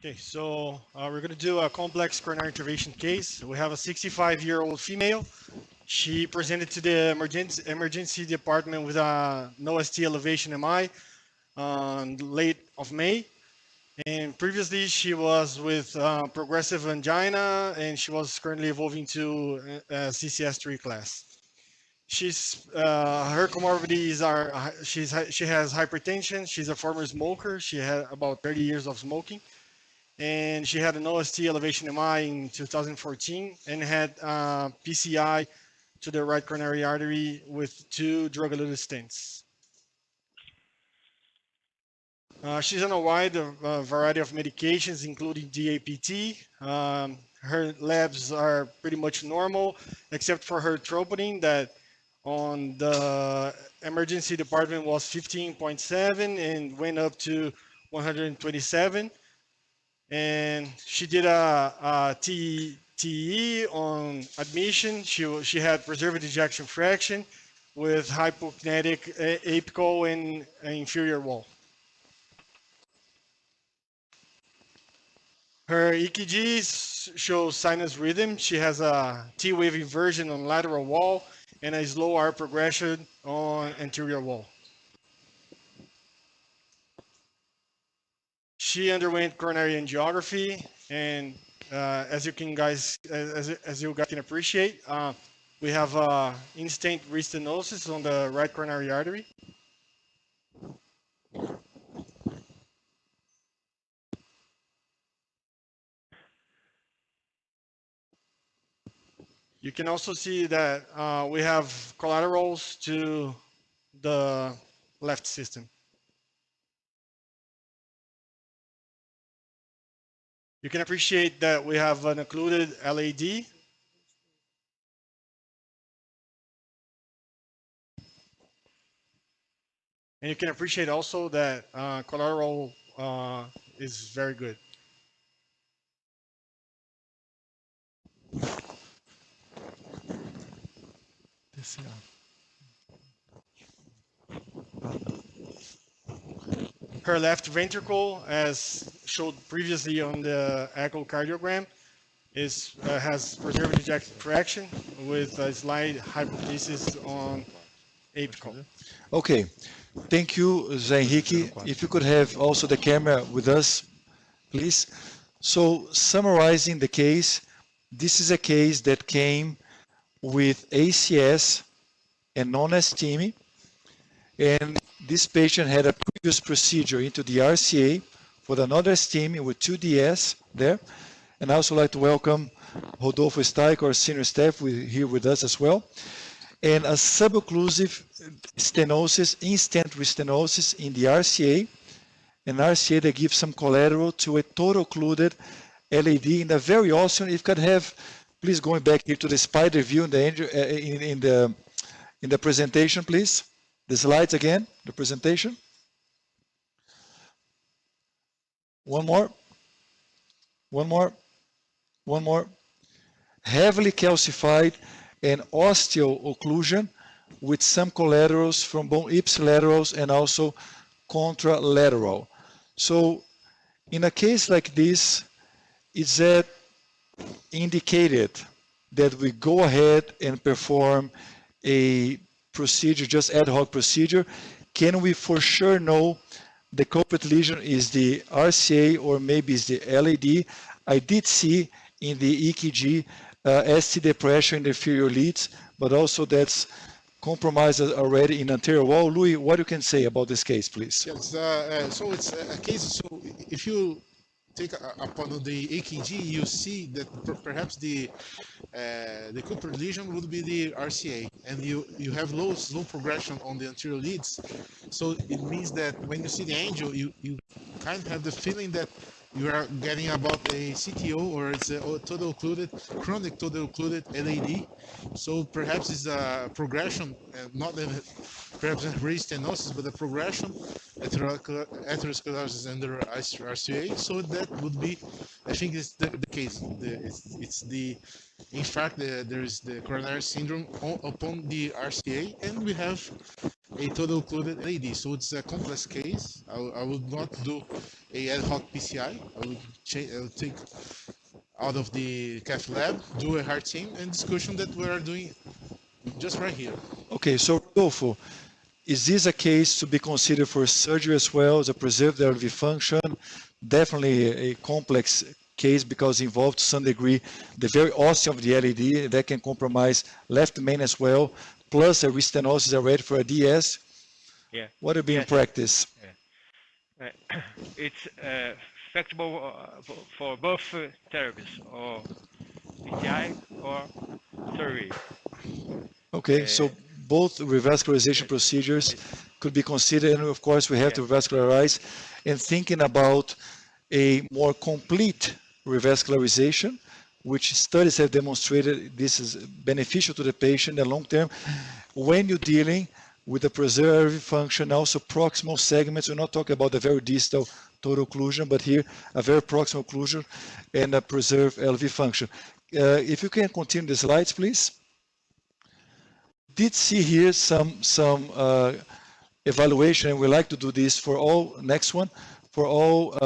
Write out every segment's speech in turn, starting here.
Okay, so we're going to do a complex coronary intervention case. We have a 65-year-old female. She presented to the emergency department with a no ST elevation MI on late of May. And previously, she was with progressive angina, and she was currently evolving to CCS3 class. She's her comorbidities are she has hypertension. She's a former smoker. She had about 30 years of smoking, and she had an OST elevation MI in 2014 and had PCI to the right coronary artery with 2 drug-eluted stents. She's on a wide variety of medications, including DAPT. Her labs are pretty much normal, except for her troponin that on the emergency department was 15.7 and went up to 127. And she did a TE on admission. She had preserved ejection fraction with hypokinetic apical and inferior wall. Her EKG shows sinus rhythm. She has a T-wave inversion on lateral wall and a slow R progression on anterior wall. She underwent coronary angiography, and as you guys can appreciate, we have in-stent restenosis on the right coronary artery. You can also see that we have collaterals to the left system. You can appreciate that we have an occluded LAD. And you can appreciate also that collateral is very good. Her left ventricle, as showed previously on the echocardiogram, has preserved ejection fraction with a slight hypothesis on apical. Okay, thank you, Zé Henrique. If you could have also the camera with us, please. So, summarizing the case, this is a case that came with ACS and non-STEMI, and this patient had a previous procedure into the RCA with another STEMI with 2DS there. And I also like to welcome Rodolfo Staik, our senior staff, here with us as well. And a subocclusive stenosis, in-stent restenosis in the RCA, an RCA that gives some collateral to a total occluded LAD in a very awesome. If you could have, please going back here to the spider view in the presentation, please. The slides again, the presentation. One more. One more. One more. Heavily calcified and osteoocclusion with some collaterals from bone ipsilaterals and also contralateral. So in a case like this, it's that indicated that we go ahead and perform a procedure, just ad hoc procedure. Can we for sure know the culprit lesion is the RCA or maybe is the LAD? I did see in the EKG ST depression in the inferior leads, but also that's compromised already in anterior wall. Louis, what you can say about this case, please? Yes, so it's a case. So if you take upon the EKG, you see that perhaps the culprit lesion would be the RCA, and you have slow progression on the anterior leads. So it means that when you see the angio, you kind of have the feeling that you are getting about a CTO, or it's a total occluded, chronic total occluded LAD. So perhaps it's a progression, not perhaps a restenosis, but a progression, atherosclerosis under RCA. So that would be, I think, it's the case. It's the In fact, there is the coronary syndrome upon the RCA, and we have a total occluded LAD. So it's a complex case. I would not do a ad hoc PCI. I would take out of the cath lab, do a heart team and discussion that we are doing just right here. Okay, so Rodolfo, is this a case to be considered for surgery as well as a preserved LV function? Definitely a complex case because it involved to some degree the very ostium of the LED that can compromise left main as well, plus a restenosis already for a DS. Yeah. What would be in Yes. practice? It's flexible for both therapies, or PCI or surgery. Okay, so both revascularization Yes. procedures Yes. could be considered, and of course we have to Yeah. revascularize. And thinking about a more complete revascularization, which studies have demonstrated this is beneficial to the patient in the long term. When you're dealing with the preserved function, also proximal segments, we're not talking about the very distal total occlusion, but here a very proximal occlusion and a preserved LV function. If you can continue the slides, please. Did see here some evaluation, and we like to do this for all, next one, for all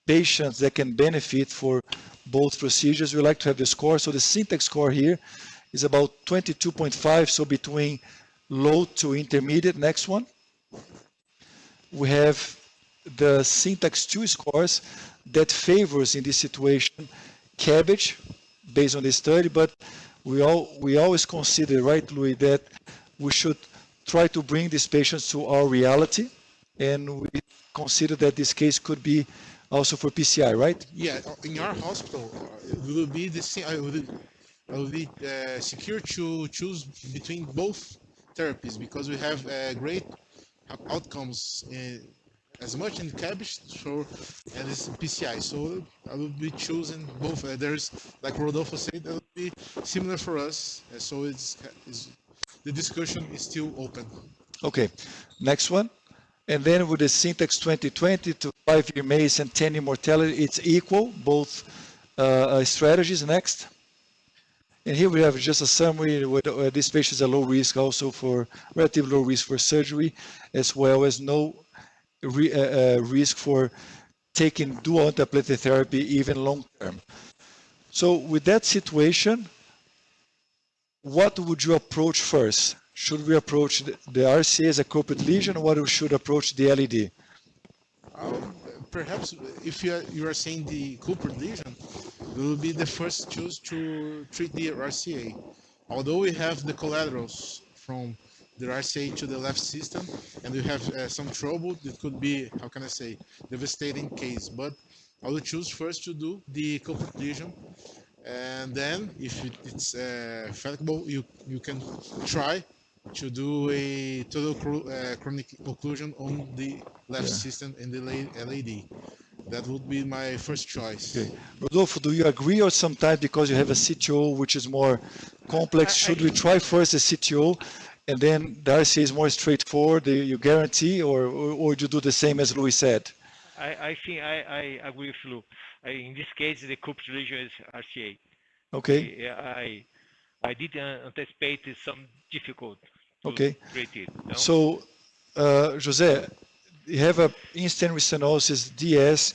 patients that can benefit for both procedures. We like to have the score. So the syntax score here is about 22.5, so between low to intermediate. Next one. We have the syntax 2 scores that favors in this situation cabbage based on the study, but we always consider, right, Louis, that we should try to bring these patients to our reality, and we consider that this case could be also for PCI, right? Yeah, in our hospital, it will be the same. I will be secure to choose between both therapies because we have great outcomes as much in cabbage and this PCI. So I will be choosing both. There's, like Rodolfo said, that will be similar for us. So it's the discussion is still open. Okay, next one. And then with the syntax 2020 to 5-year MACE and 10-year mortality, it's equal, both strategies. Next. And here we have just a summary where this patient is a low risk also for, relatively low risk for surgery, as well as no risk for taking dual antiplatelet therapy even long term. So with that situation, what would you approach first? Should we approach the RCA as a corporate lesion, or what we should approach the LED? Perhaps if you are saying the culprit lesion, we will be the first choose to treat the RCA. Although we have the collaterals from the RCA to the left system, and we have some trouble, it could be, how can I say, devastating case. But I will choose first to do the culprit lesion, and then if it's feasible, you can try to do a total chronic occlusion on the left system in the LAD. That would be my first choice. Okay. Rodolfo, do you agree, or sometimes because you have a CTO which is more complex, should we try first the CTO and then the RCA is more straightforward, you guarantee, or you do the same as Louis said? I think I agree with Lou. In this case, the culprit lesion is RCA. Okay. I did anticipate some difficult to Okay. treat it. No? So, Jose, you have a instant restenosis DS.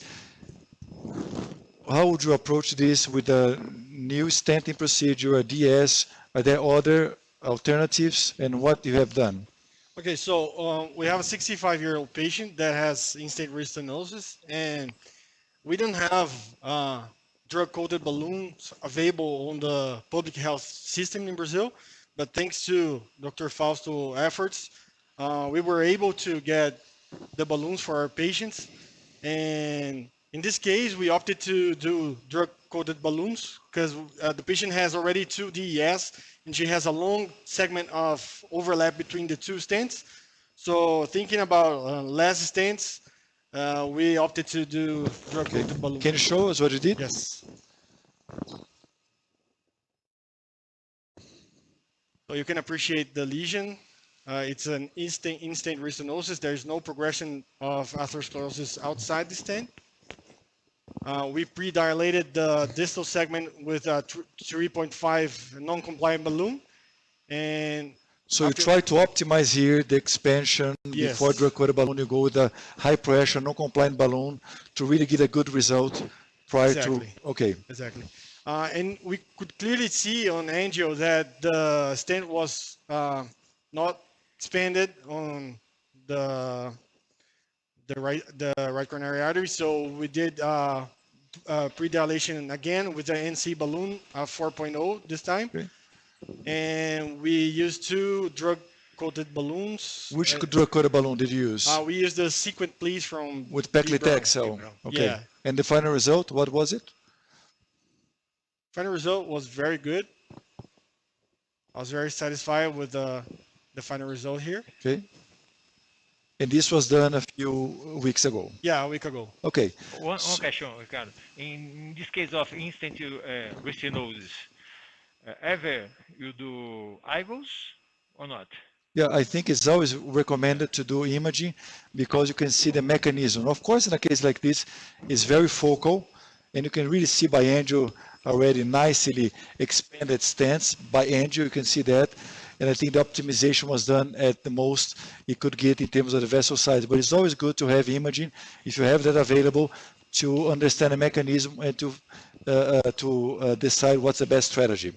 How would you approach this with a new stenting procedure, a DS? Are there other alternatives, and what you have done? Okay, so we have a 65-year-old patient that has in-state restenosis, and we don't have drug-coated balloons available on the public health system in Brazil, but thanks to Dr. Fausto's efforts, we were able to get the balloons for our patients. And in this case, we opted to do drug-coated balloons because the patient has already 2 DES, and she has a long segment of overlap between the 2 stents. So thinking about less stents, we opted to do drug-coated balloons. Can you show us what you did? Yes. So you can appreciate the lesion. It's an in-stent restenosis. There is no progression of atherosclerosis outside the stent. We pre-dilated the distal segment with a 3.5 non-compliant balloon, and So you after- try to optimize here the expansion before Yes. drug-coated balloon. You go with a high pressure, non-compliant balloon to really get a good result prior Exactly. to. Okay. Exactly. And we could clearly see on angio that the stent was not expanded on the right coronary artery. So we did pre-dilation again with the NC balloon 4.0 this time, Okay. and we used two drug-coated balloons. Which drug-coated balloon did you use? We used the sequent please from With D. paclitaxel. Brown. Okay. Yeah. And the final result, what was it? Final result was very good. I was very satisfied with the final result here. Okay. And this was done a few weeks ago. Yeah, a week ago. Okay. One question, Ricardo. In this case of instant restenosis, ever you do IVUS or not? Yeah, I think it's always recommended to do imaging because you can see the mechanism. Of course, in a case like this, it's very focal, and you can really see by angio already nicely expanded stents. By angio, you can see that. And I think the optimization was done at the most it could get in terms of the vessel size. But it's always good to have imaging, if you have that available, to understand the mechanism and to decide what's the best strategy.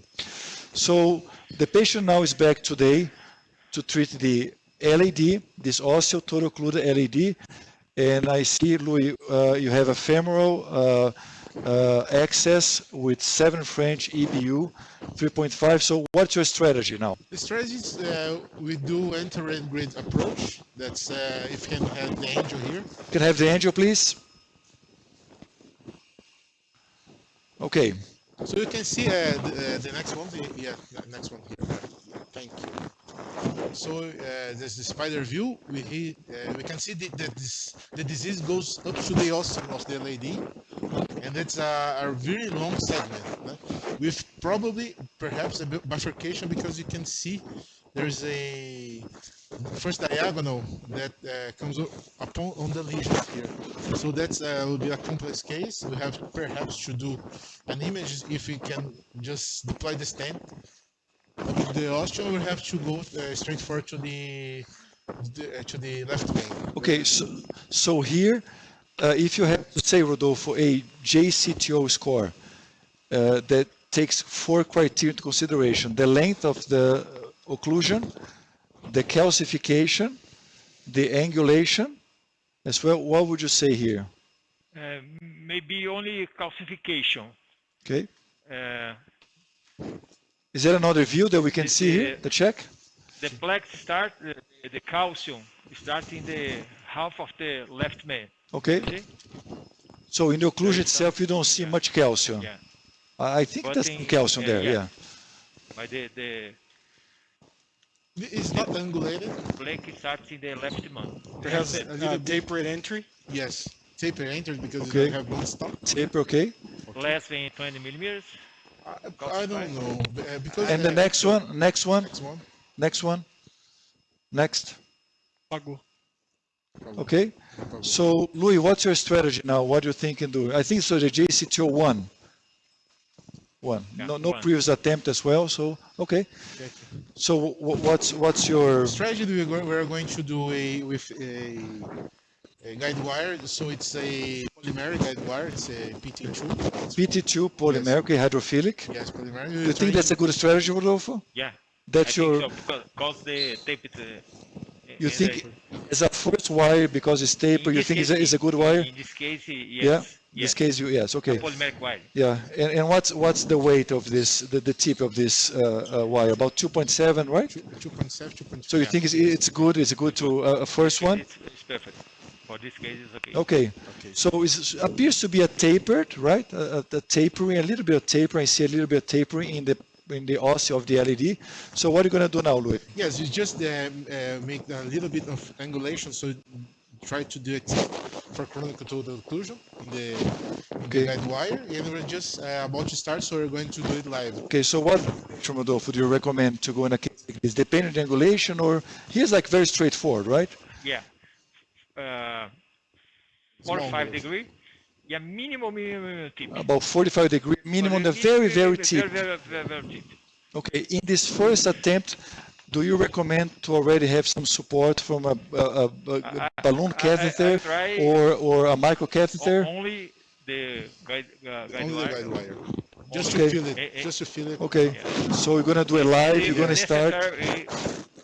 So the patient now is back today to treat the LAD, this osteo total occluded LAD. And I see, Louis, you have a femoral access with 7 French EBU, 3.5. So what's your strategy now? The strategies we do enter-end grid approach. That's if you can have the angel here. Can I have the angel, please? Okay. So you can see the next one. Yeah, the next one here. Thank you. So there's the spider view. We can see that the disease goes up to the ostium of the LAD, and it's a very long segment with probably perhaps a bifurcation because you can see there's a first diagonal that comes upon on the lesions here. So that's will be a complex case. We have perhaps to do an image if we can just deploy the stent. With the ostium, we have to go straight forward to the left vein. Okay, so here, if you have to say, Rodolfo, a JCTO score that takes 4 criteria into consideration: the length of the occlusion, the calcification, the angulation, as well. What would you say here? Maybe only calcification. Okay. Uh, Is there another view that we can see the- here? The check? the plaque start, the calcium start in the half of the left main. Okay. See? So in the occlusion There is itself, you don't see yeah. much calcium. Yeah. I think But there's in- some calcium there, yeah. yeah. But the It's not angulated. plaque starts in the left main. It has A little a bit. tapered entry. Yes, taper entered because Okay. you have one stop. Taper, okay. Less than 20 millimeters. I don't know because And the next one, next one, next one. next one, next. Pagou. Okay. So, Louis, what's your strategy now? What do you think in doing? I think so. The JCTO one. Yeah, No one. previous attempt as well. So, okay. So, what's your? Strategy we're going to do with a guide wire. So it's a polymeric guide wire. It's a PT2. PT2 polymeric hydrophilic. Yes, polymeric. Do you think that's a good strategy, Rodolfo? Yeah. That's I your. think so because the tape is. You think as a first wire because it's taper, you think it's a good wire? In this case, yes. Yeah. In Yes. this case, yes. Okay. Polymeric wire. Yeah. And what's the weight of this? The tip of this wire? About 2.7, right? 2.7, 2.2. So you think it's good? It's good to a first one? It's perfect. For this case, it's okay. Okay. So it appears to be a tapered, right? A tapering, a little bit of tapering. I see a little bit of tapering in the osteo of the LED. So what are you going to do now, Louis? Yes, you just make a little bit of angulation. So try to do it for chronic total occlusion in the guide wire. And we're just about to start, so we're going to do it live. Okay, so what, Rodolfo, do you recommend to go in a case like this? Depending on the angulation, or here's like very straightforward, right? Yeah. 4 or Small 5 holes. degree. Yeah, minimum tip. About 45 degree minimum, the very, very tip. Very tip. Okay, in this first attempt, do you recommend to already have some support from a balloon catheter I try or a micro catheter? only the guide Only the guide wire. wire. Just Okay. to feel it. Eh, Just to feel it. Okay, Yeah. so we're gonna do it live. If You're gonna start. necessary,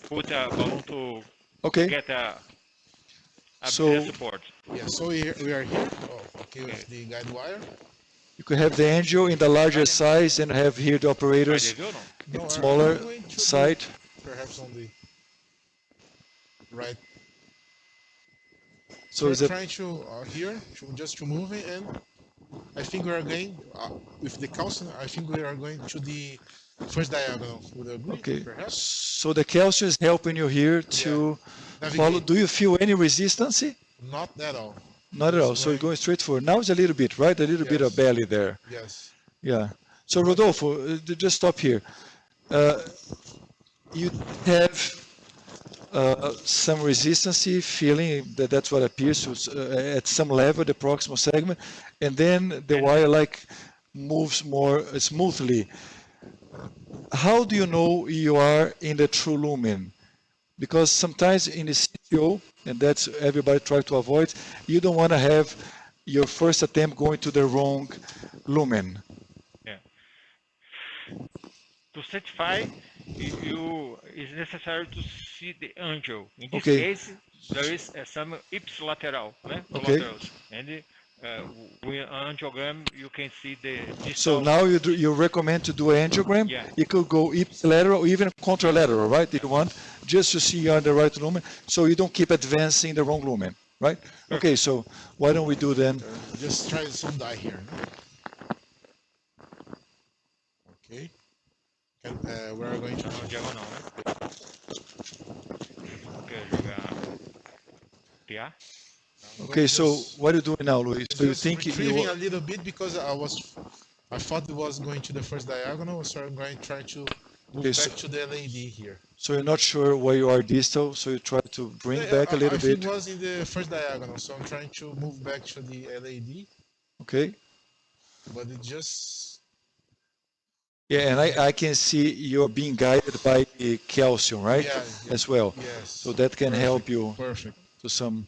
put a balloon to Okay, get a so better support. Yeah. So we are here. Oh, okay, with the guide wire. you could have the angel in the larger size and have here the Vai, operators viu, não? No, in smaller I'm going to do side. perhaps on the right. So We're is it trying to here just to move it, and I think we are going with the calcium. I think we are going to the first diagonal. Would you agree? okay? Perhaps. So the calcium is helping you here to follow. Navigate. Do you feel any resistance? Not at all. Not at all. Just So you're going straight forward. Now it's a little bit, right? A little bit of Yes. belly there. Yes. Yeah. So Rodolfo, just stop here. You have some resistance feeling that's what appears to, at some level, the proximal segment, and then the wire like moves more smoothly. How do you know you are in the true lumen? Because sometimes in the CTO, and that's everybody try to avoid, you don't want to have your first attempt going to the wrong lumen. Yeah. To certify, it's necessary to see the angel. In this Okay. case, there is some ipsilateral, né? Okay. Laterals. And with angiogram, you can see the So distal. now you recommend to do an angiogram. Yeah. You could go ipsilateral or even contralateral, right? If you want, just to see you're on the right lumen, so you don't keep advancing the wrong lumen, right? Okay, so why don't we do then? Just try some dye here. Okay. And we are going to. Não, diagonal, né? Quer jogar PA? Okay, so what are you doing now, Luis? So you Just think retrieving you a little bit because I thought it was going to the first diagonal, so I'm going to try to move Okay, back so- to the LED here. so you're not sure where you are distal, so you try to bring back a little I think bit. it was in the first diagonal, so I'm trying to move back to the LED, Okay. but it just Yeah, and I can see you're being guided by the calcium, right? Yeah. As well. yes. So that can help you Perfect. to some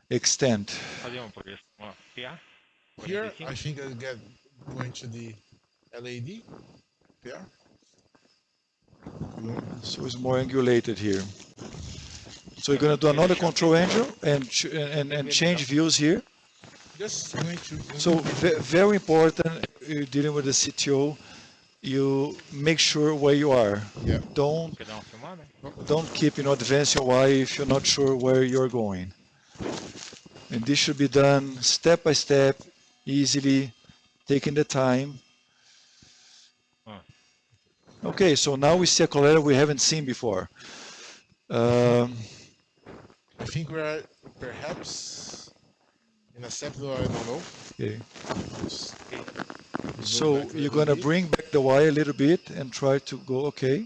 extent. Fazer por isso. Ó, PA. Here, 45. I think I get going to the LED. There. So it's more angulated here. So you're going to do another control angel and change views here. Just going to. So very important, you're dealing with the CTO, you make sure where you are. Yeah. Don't Quer dar uma filmada? don't keep advancing why if you're not sure where you're going. And this should be done step by step, easily, taking the time. Okay, so now we see a collateral we haven't seen before. I think we are perhaps in a septal, I don't know. Okay. Go So back to you're gonna LED. bring back the wire a little bit and try to go, okay.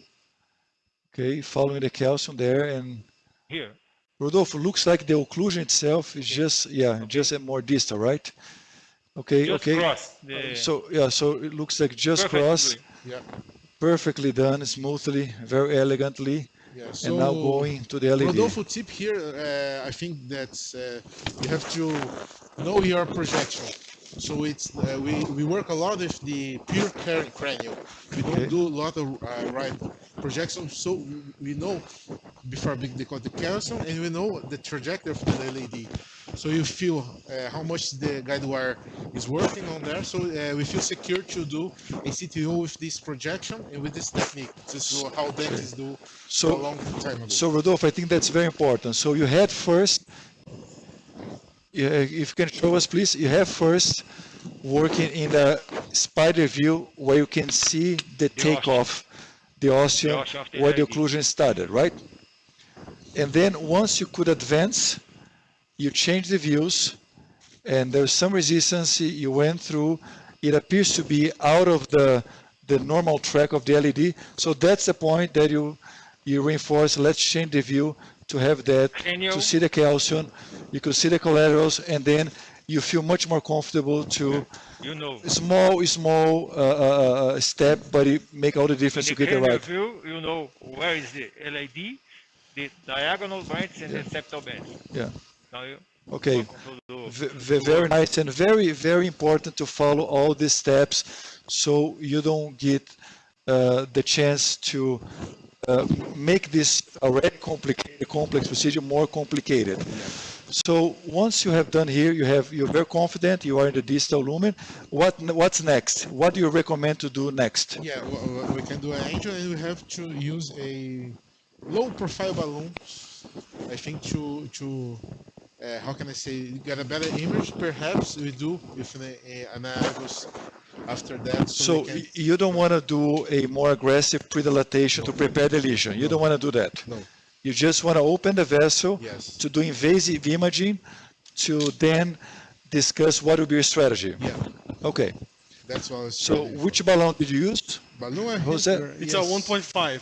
Okay, following the calcium there, and Here. Rodolfo, looks like the occlusion itself is just, just a more distal, right? Okay, Just okay. cross the So it looks like just cross, perfectly. Yeah. perfectly done, smoothly, very elegantly, Yeah. and now going to the LED. Rodolfo tip here, I think that's you have to know your projection. So it's we work a lot with the pure cranial. We don't Okay. do a lot of right projection, so we know before they got the calcium, and we know the trajectory of the LED. So you feel how much the guide wire is working on there. So we feel secure to do a CTO with this projection and with this technique. This is how dentists do So- a long time ago. So Rodolfo, I think that's very important. So you had first, if you can show us please, you have first working in the spider view where you can see the takeoff, the ostium, ostium of the where the LED. occlusion started, right? And then once you could advance, you change the views, and there's some resistance you went through. It appears to be out of the normal track of the LED. So that's the point that you reinforce. Let's change the view to have that, Cranial. to see the calcium. You could see the collaterals, and then you feel much more comfortable to You know, small step, but it make all the in difference the to get it cranial right. view, you know where is the LID, the diagonal bands, and Yeah. the septal bands. Yeah. Now you Okay. welcome to Very nice and very important to follow all these steps so you don't get the chance to make this already complicated, complex procedure more complicated. So once you have done here, you're very confident, you are in the distal lumen. What's next? What do you recommend to do next? Yeah, we can do an angel, and we have to use a low profile balloon. I think to how can I say, get a better image. Perhaps we do with an IVUS after that, so we So can. you don't want to do a more aggressive predilatation to prepare the lesion. You don't want to do that. No. You just want to open the vessel Yes. to do invasive imaging to then discuss what will be your strategy. Yeah, Okay. that's what I was So striving which for. balloon did you use? Balloon, I Who's think, that? It's yes. a 1.5.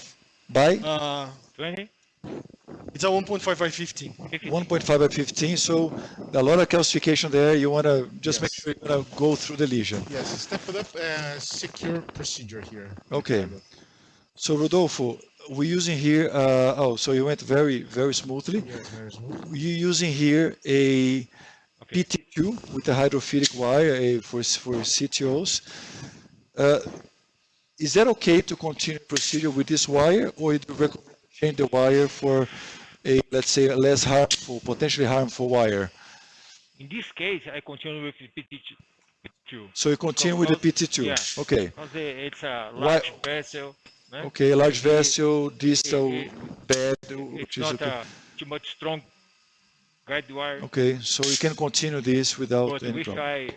By Uh, 20, it's a 1.5 by 15. 15. 1.5 by 15. So a lot of calcification there. You want to just make Yes. sure you want to go through the lesion. Yes, step it up, secure procedure here. Okay. Ricardo. So Rodolfo, we're using here. So you went very smoothly. Yes, very smooth. You're using here a Okay. PT2 with a hydrophilic wire for CTOs. Is that okay to continue procedure with this wire, or you recommend to change the wire for a, let's say, a less harmful, potentially harmful wire? In this case, I continue with the PT2. So you continue with the PT2. Yeah, Okay. because it's a Why? large vessel. Né? Okay, large Maybe vessel, distal bed, it's which is not okay. too much strong guide wire, Okay, so you can continue this without but any if problem. I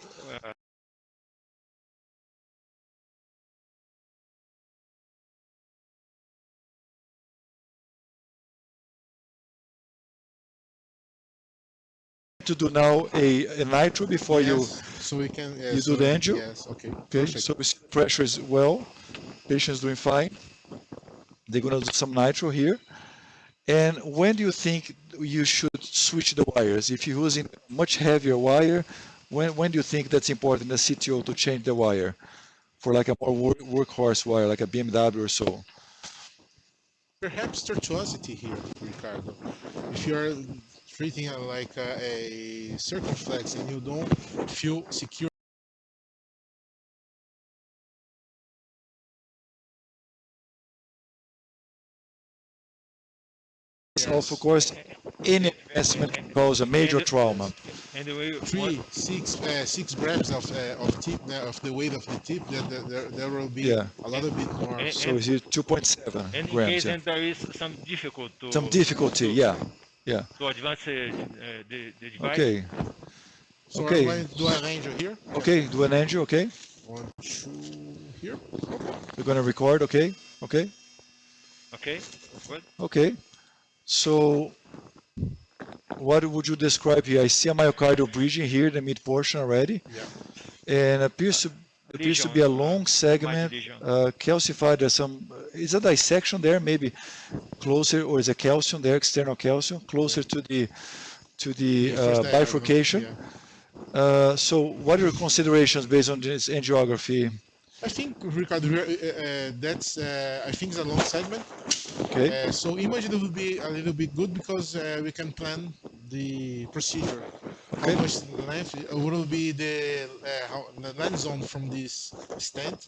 To do now a nitro before Yes, so we can. you do the angio. Yes, okay. Okay, Perfect. so we see the pressure is well, patient's doing fine. They're gonna do some nitro here. And when do you think you should switch the wires? If you're using much heavier wire, when do you think that's important in a CTO to change the wire for like a more workhorse wire, like a BMW or so? Perhaps tortuosity here, Ricardo. If you're treating like a circumflex and you don't feel secure. Of course, any investment can cause a major trauma. and we 6 grams of tip, of the weight of the tip, there will be Yeah. a little bit more. And- So it's 2.7 and in grams. case Yeah. and there is some difficulty to Some difficulty, yeah. to advance the device. Okay, So okay. I'm going to do an angel here. okay, do an angio, okay? 1, 2, here. We're gonna record, okay? Okay, Okay, good. okay. So what would you describe here? I see a myocardial bridging here, the mid portion already, Yeah. and appears to be a long segment, lesion. calcified. There's some, is a dissection there, maybe closer, or is a calcium there, external calcium, closer to the First diagonal, bifurcation. yeah. So what are your considerations based on this angiography? I think, Ricardo, that's I think it's a long segment. Okay, So imaging will be a little bit good because we can plan the procedure. Okay. How much length will be the land zone from this stent?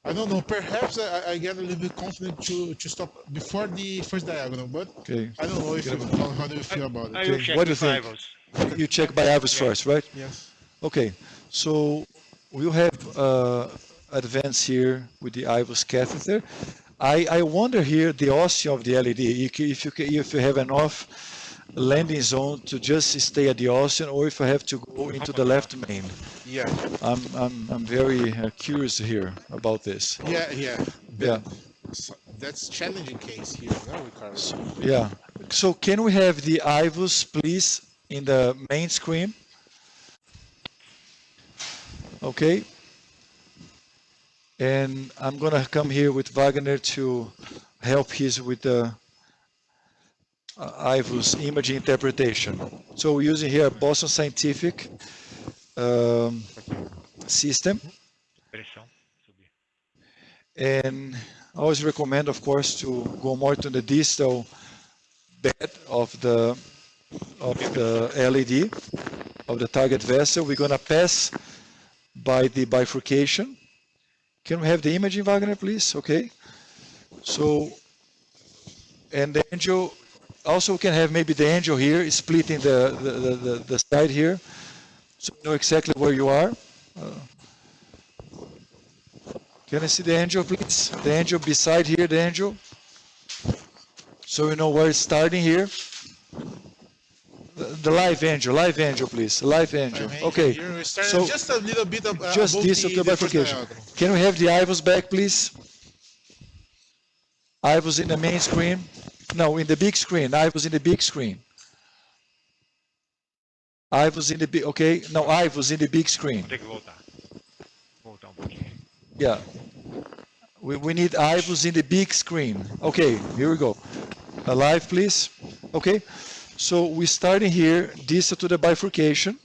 I don't know. Perhaps I get a little bit confident to stop before the first diagonal, but okay. I don't know if how do you feel about I it? will Okay, check what do you the think? fibers. You check by IVUS first, right? Yes. Okay, so we'll have advance here with the IVUS catheter. I wonder here the ostium of the LED, if you have enough landing zone to just stay at the ostium, or if I have to go into the left main. Yeah. I'm very curious here about this. Yeah. Yeah. That's challenging case here, no, Ricardo? Yeah. So can we have the IVUS, please, in the main screen? Okay. And I'm gonna come here with Wagner to help his with the IVUS imaging interpretation. So we're using here Boston Scientific system. Pressão. Subir. And I always recommend, of course, to go more to the distal bed of the LED, of the target vessel. We're going to pass by the bifurcation. Can we have the imaging, Wagner, please? Okay. So, and the angel, also we can have maybe the angel here splitting the side here, so you know exactly where you are. Can I see the angel, please? The angel beside here, the angel. So you know where it's starting here. The live angel, please. Live angel. Okay. Here we start So just a little bit just above this of the first bifurcation. diagonal. Can we have the IVUS back, please? IVUS in the main screen. No, in the big screen. IVUS in the big screen. IVUS in the big. Okay. No, IVUS in the big screen. Vou ter que voltar. Voltar um pouquinho. Yeah. We need IVUS in the big screen. Okay, here we go. Alive, please. Okay. So we're starting here, distal to the bifurcation.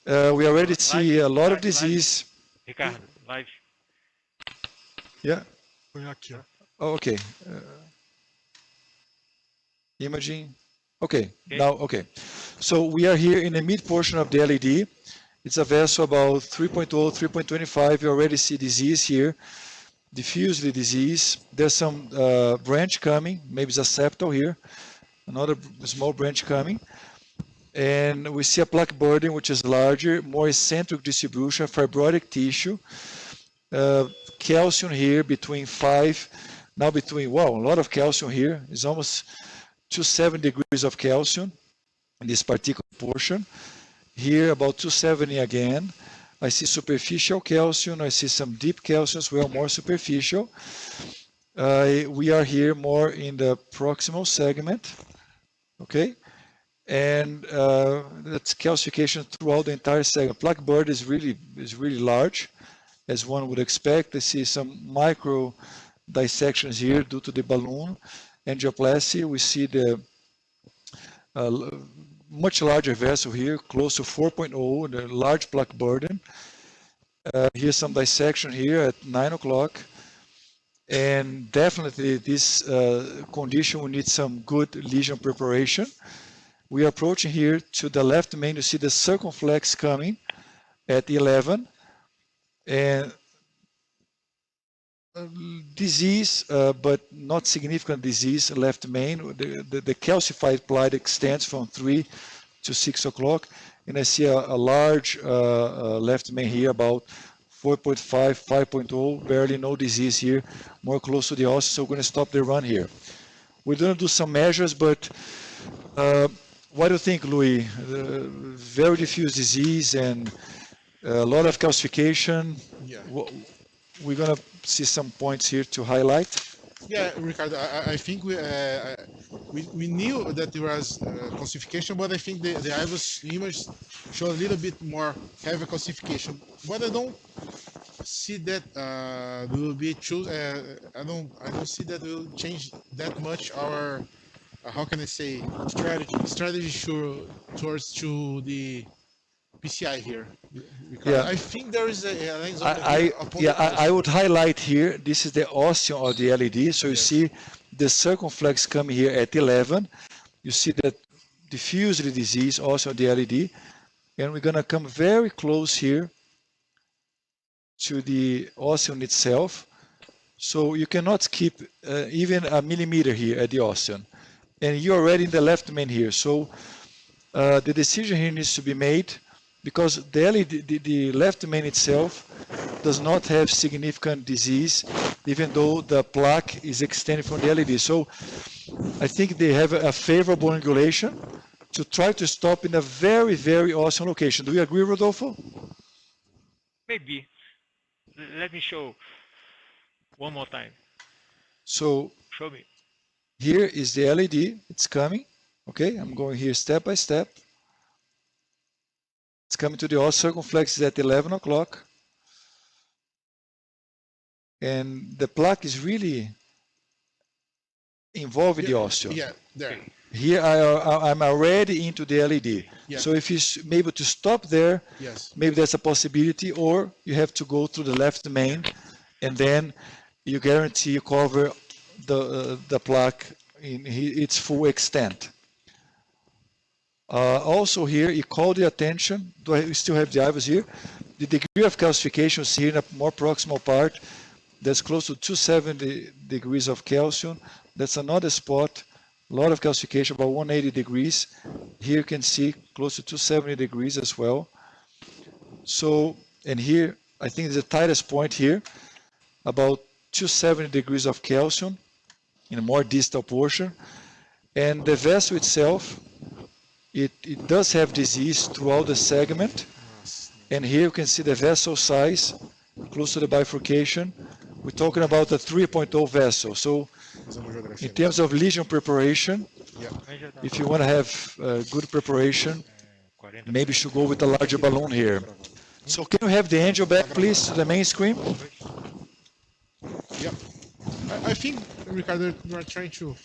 We already see a lot of disease. Ricardo, live. Yeah. Põe aqui, ó. Oh, okay. Imaging. Okay. Now, okay. So we are here in the mid portion of the LED. It's a vessel about 3.0, 3.25. You already see disease here. Diffusely disease. There's some branch coming. Maybe it's a septal here. Another small branch coming. And we see a plaque burden, which is larger, more eccentric distribution, fibrotic tissue. Calcium here between 5, now between, wow, a lot of calcium here. It's almost 270 degrees of calcium in this particular portion. Here about 270 again. I see superficial calcium. I see some deep calcium as well, more superficial. We are here more in the proximal segment. Okay. And that's calcification throughout the entire segment. Plaque burden is really large, as one would expect. I see some micro dissections here due to the balloon angioplasty. We see the much larger vessel here, close to 4.0, the large plaque burden. Here's some dissection here at 9 o'clock. And definitely this condition will need some good lesion preparation. We are approaching here to the left main. You see the circumflex coming at 11. And disease, but not significant disease, left main. The calcified plate extends from 3 to 6 o'clock. And I see a large left main here, about 4.5, 5.0, barely no disease here, more close to the os, so we're going to stop the run here. We're going to do some measures, but what do you think, Louis? Very diffuse disease and a lot of calcification. Yeah. We're going to see some points here to highlight. Yeah, Ricardo, I think we knew that there was calcification, but I think the IVUS image show a little bit more heavy calcification. But I don't see that will be I don't see that will change that much our how can I say strategy towards to the PCI here. Yeah. I think there is a lens on I would highlight here, this is the ostium of the LED. So you see the circumflex coming here at 11. You see that diffusely disease also on the LED. And we're going to come very close here to the ostium itself. So you cannot skip even a millimeter here at the ostium. And you're already in the left main here. So the decision here needs to be made, because the LED, the left main itself does not have significant disease, even though the plaque is extended from the LED. So I think they have a favorable angulation to try to stop in a very, very awesome location. Do you agree, Rodolfo? Maybe. Let me show one more time. So Show me. here is the LED. It's coming. Okay, I'm going here step by step. It's coming to the os circumflex is at 11 o'clock. And the plaque is really involved in the ostium. Yeah, there. Here I'm already into the LED. Yeah. So if you're able to stop there, Yes. maybe that's a possibility, or you have to go through the left main, and then you guarantee you cover the plaque in its full extent. Also here, you call the attention, we still have the IVUS here, the degree of calcification is here in a more proximal part, that's close to 270 degrees of calcium. That's another spot, a lot of calcification, about 180 degrees. Here you can see close to 270 degrees as well. So, and here, I think the tightest point here, about 270 degrees of calcium in a more distal portion. And the vessel itself, it does have disease throughout the segment. And here you can see the vessel size, close to the bifurcation. We're talking about a 3.0 vessel. So in terms of lesion preparation, if you want to have good preparation, maybe you should go with a larger balloon here. So can you have the angel back, please, to the main screen? Yep. I think, Ricardo, you are trying to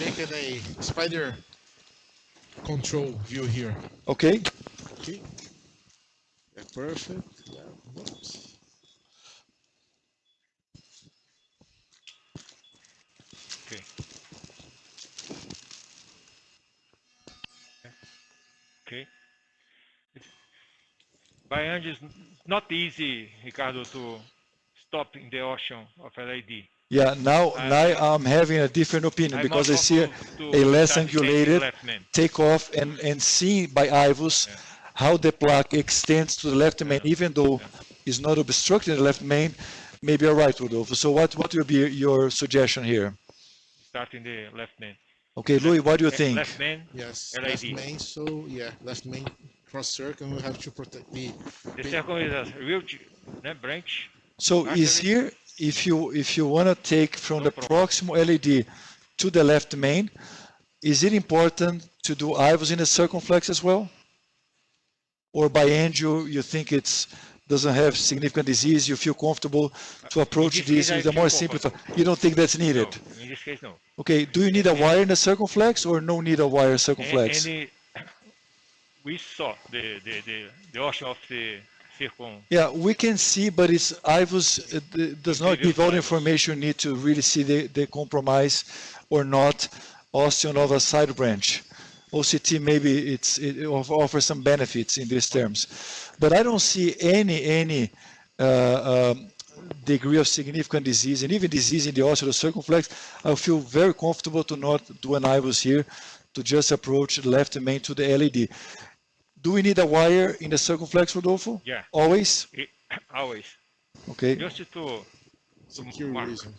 make it a spider control view here. Okay. Okay. Yeah, perfect. Yeah. Whoops. Okay. Okay. By hand is not easy, Ricardo, to stop in the ocean of LED. Yeah, now I'm having a different opinion I'm because I more see comfortable a to less start taking angulated left main. takeoff and seeing by IVUS how the plaque extends to the left main, even though it's not obstructing the left main. Maybe you're right, Rodolfo. So what will be your suggestion here? Starting the left main. Okay, Louis, what do you think? Left main, Yes. LED. Left main. So yeah, left main cross circle. We have to protect the. The second is a real branch. So is here, if you want to take from No the problem. proximal LED to the left main, is it important to do IVUS in the circumflex as well? Or by angel, you think it's doesn't have significant disease, you feel comfortable to approach this this case, I with a feel more simplified, comfortable. you don't think that's needed? No, in this case, no. Okay, do you need a wire in the circumflex or no need a wire circumflex? We saw the ocean of the circum. Yeah, we can see, but it's IVUS does not give all the information you need to really see the compromise or not osteon of a side branch. OCT maybe it offers some benefits in these terms, but I don't see any degree of significant disease, and even disease in the osteal circumflex. I feel very comfortable to not do an IVUS here, to just approach the left main to the LED. Do we need a wire in the circumflex, Rodolfo? Yeah. Always? Always. Okay. Just to Secure mark. reason.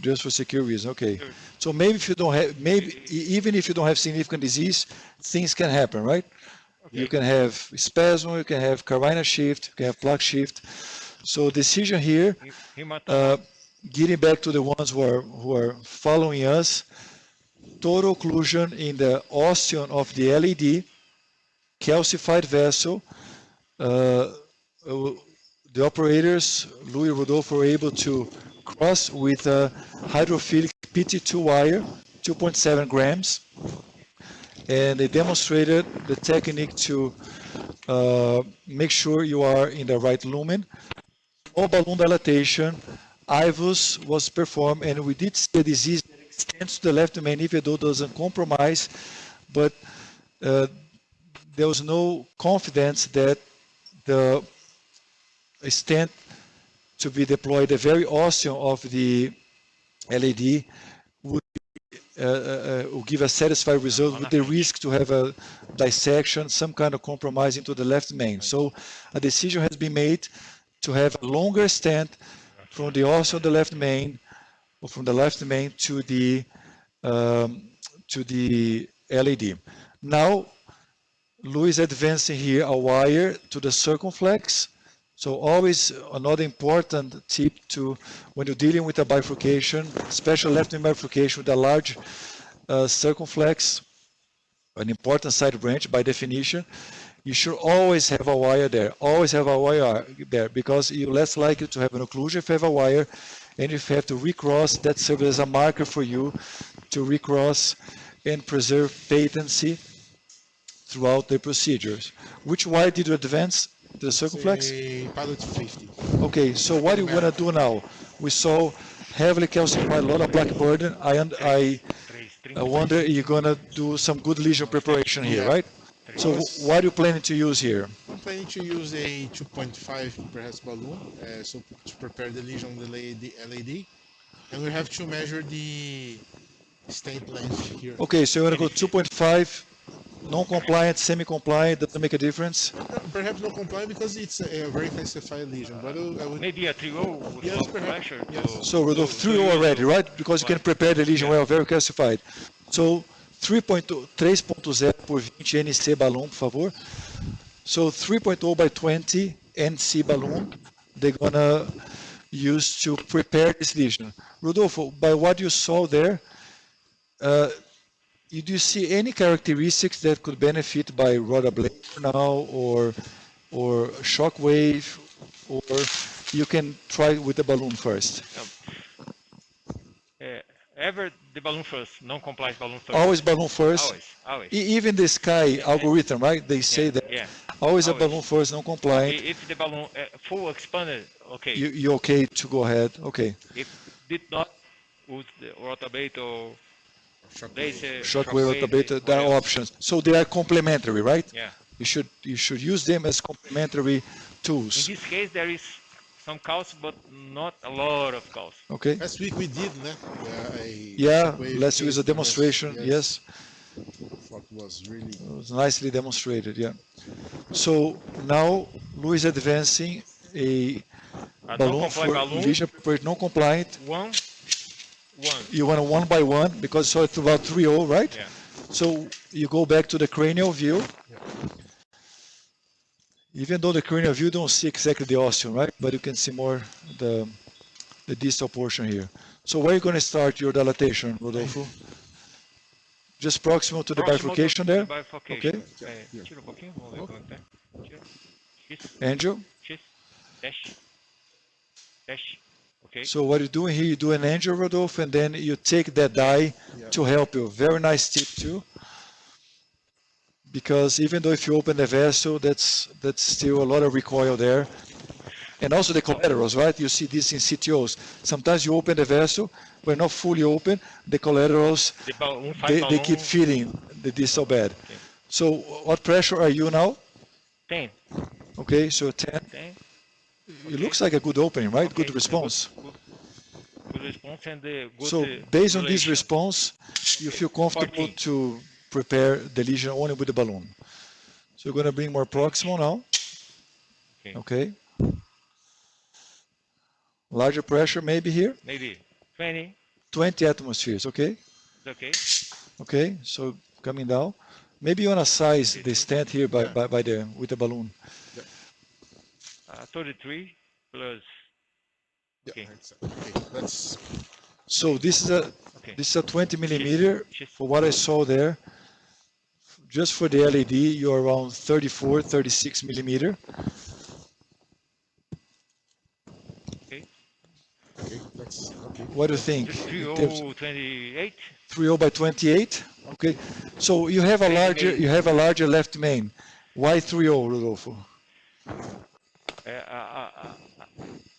Just for secure reason, okay. Sure. So maybe if you don't have, even if you don't have significant disease, things can happen, right? Okay. You can have spasm, you can have carina shift, you can have plaque shift. So decision here, Hematoma. getting back to the ones who are following us, total occlusion in the osteon of the LED, calcified vessel. The operators, Louis and Rodolfo, were able to cross with a hydrophilic PT2 wire, 2.7 grams. And they demonstrated the technique to make sure you are in the right lumen. All balloon dilatation, IVUS was performed, and we did see a disease that extends to the left main, even though it doesn't compromise, but there was no confidence that the stent to be deployed, the very osteon of the LED would give a satisfied result with the risk to have a dissection, some kind of compromise into the left main. So a decision has been made to have a longer stent from the osteon of the left main, or from the left main to the LED. Now, Louis is advancing here a wire to the circumflex. So always another important tip to when you're dealing with a bifurcation, especially left main bifurcation with a large circumflex, an important side branch by definition, you should always have a wire there. Always have a wire there, because you're less likely to have an occlusion if you have a wire, and if you have to recross, that serves as a marker for you to recross and preserve patency throughout the procedures. Which wire did you advance to the circumflex? Say pilot 50. Okay, so what you want to do now? We saw heavily calcified, a lot of black burden. I wonder you're going to do some good lesion preparation here, Yeah. right? So what are you planning to use here? I'm planning to use a 2.5 perhaps balloon, so to prepare the lesion on the LAD, and we have to measure the stent length here. Okay, so you want to go 2.5, non-compliant, semi-compliant, doesn't make a difference. Perhaps not compliant because it's a very classified lesion, but I would. Maybe a 3-0 with Yes, some perhaps. pressure. Yes. So Rodolfo, 3.0 already, right? Because you can prepare the lesion well, very calcified. So 3.0 por 20 NC balloon, por favor. So 3.0 by 20 NC balloon, they're gonna use to prepare this lesion. Rodolfo, by what you saw there, do you see any characteristics that could benefit by rod ablation now, or shock wave, or you can try with the balloon first? Ever the balloon first, non-compliant balloon first. Always balloon first. Always. Even the Sky algorithm, right? They say that Yeah. always a Always. balloon first, non-compliant. If the balloon full expanded, okay. You're okay to go ahead. Okay. If did not with the rotabate or laser, Shockwave, rotablator, what there are else? options. So they are complementary, right? Yeah. You should use them as complementary In tools. this case, there is some calls, but not a lot of calls. Okay. Last week we did, né? Yeah, shockwave let's use a case. demonstration. Yes. What was really. It was nicely demonstrated, yeah. So now Luis advancing a A balloon for non-compliant balloon, lesion prepared non-compliant. one. You want a one by one because so it's about 3.0, right? Yeah. So you go back to the cranial view. Even though the cranial view don't see exactly the osteum, right? But you can see more the distal portion here. So where are you going to start your dilatation, Rodolfo? Just proximal to the Proximal bifurcation to there? the bifurcation. Okay. Tira um pouquinho, vamos ver como é que tá. Tira. X, Angel? X, dash, dash. Okay. So what you're doing here, you do an angel, Rodolfo, and then you take that die to help you. Very nice tip too. Because even though if you open the vessel, that's still a lot of recoil there. And also the collaterals, right? You see this in CTOs. Sometimes you open the vessel, but not fully open. The collaterals, The balloon, they keep feeding the distal bed. Okay. So what pressure are you now? 10. Okay, so 10. 10. It looks like a good opening, right? Okay, Good response. Good response and good. So based on this relation. response, you feel comfortable 14. to prepare the lesion only with the balloon. So you're going to bring more proximal now. Okay. Larger pressure maybe here. Maybe 20. 20 atmospheres, okay? Okay. Okay, so coming down. Maybe you want to size the stent here by the with the balloon. 33 plus. Okay. Okay, that's. So this is a 20 millimeter. Just For what I saw there, just for the LED, you're around 34, 36 millimeter. okay. Okay, that's. Okay. What do you think? 3028. 3.0 by 28. Okay, so you have a larger left main. Why 3.0, Rodolfo?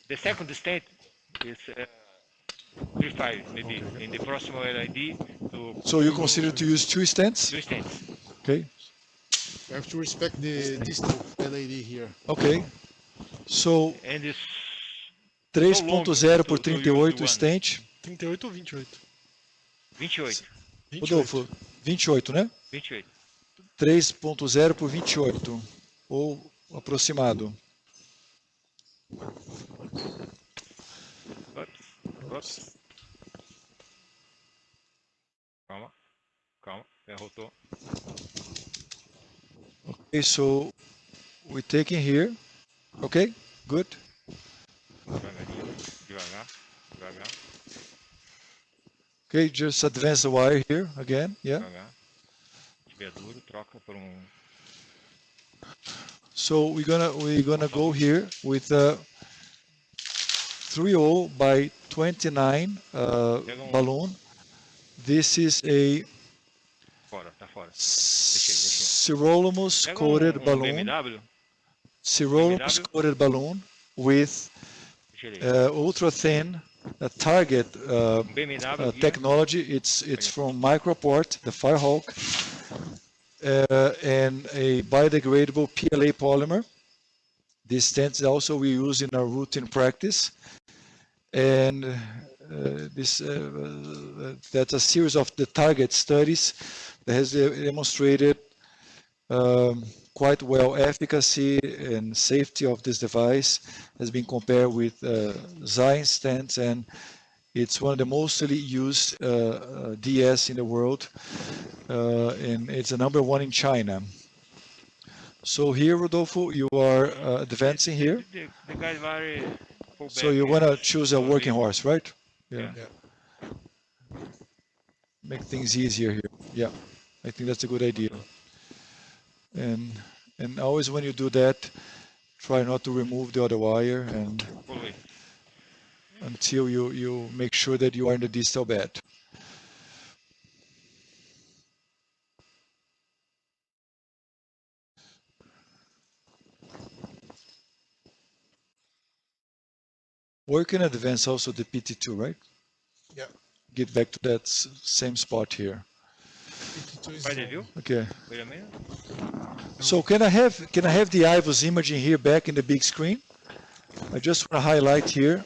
The second state is 35 maybe in the proximal LID to So you consider to use two stents? 2 stents. Okay. You have to respect the distal LAD here. Okay. So And it's 3.0 por to use 38 one. stent. 38 ou 28? 28. 28. Rodolfo, 28, né? 28. 3.0 por 28, ou aproximado. Oops. Calma, derrotou. Okay, so we're taking here. Okay, good. Devagar. Okay, just advance the wire here again. Yeah. Se tiver duro, troca por So we're gonna go here with 3.0 by 29 balloon. This is a fora, tá fora. Sirolimus Pega coated um balloon. BMW, Sirolimus coated balloon with deixa ele aí. ultra thin target BMW here. technology. It's from Microport, the Firehawk, and a biodegradable PLA polymer. These stents also we use in our routine practice, and that's a series of the target studies that has demonstrated quite well efficacy and safety of this device has been compared with Xion stents, and it's one of the mostly used DS in the world, and it's a number one in China. So here, Rodolfo, you are advancing here. The guy very full So back you want to is choose a working horse, right? Yeah. Make things easier here. Yeah, I think that's a good idea. And always when you do that, try not to remove the other wire and Full way. until you make sure that you are in the distal bed. Or you can advance also the PT2, right? Yeah. Get back to that same spot here. By the view? Okay. Wait a minute. So can I have the IVUS imaging here back in the big screen? I just want to highlight here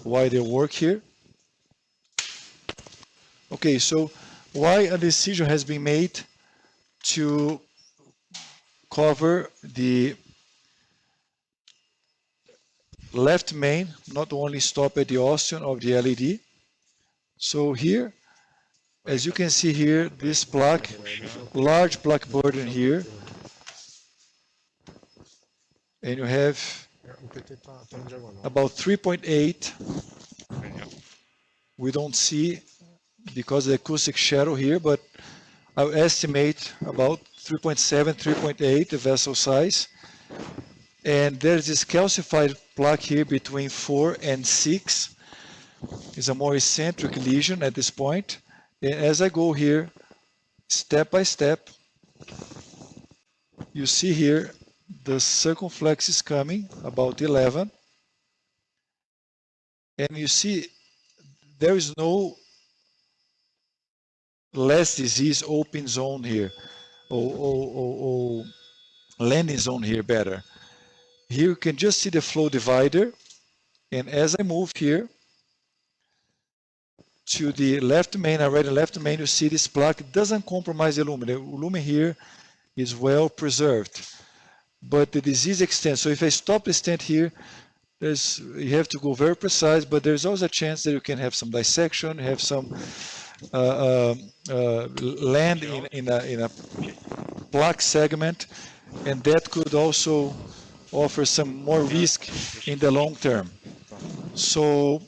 why they work here. Okay, so why a decision has been made to cover the left main, not only stop at the ostium of the LED. So here, as you can see here, this plaque, large plaque burden here, and you have O PT tá na diagonal. about 3.8. We don't see because of the acoustic shadow here, but I estimate about 3.7, 3.8, the vessel size. And there's this calcified plaque here between 4 and 6. It's a more eccentric lesion at this point. And as I go here, step by step, you see here the circumflex is coming, about 11. And you see there is no less disease open zone here, or landing zone here better. Here you can just see the flow divider, and as I move here to the left main, already left main, you see this plaque. It doesn't compromise the lumen. The lumen here is well preserved, but the disease extends. So if I stop the stent here, you have to go very precise, but there's always a chance that you can have some dissection, have some land in a plaque segment, and that could also offer some more risk in the long term. So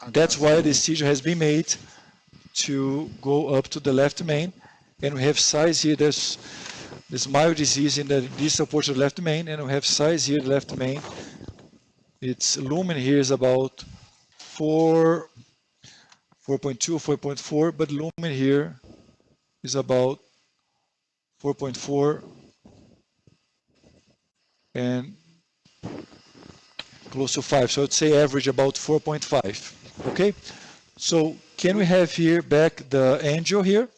that's why a decision has been made to go up to the left main, and we have size here. There's mild disease in the distal portion of the left main, and we have size here, the left main. Its lumen here is about 4.2, 4.4, but lumen here is about 4.4 and close to 5. So I'd say average about 4.5. Okay? So can we have here back the angel here?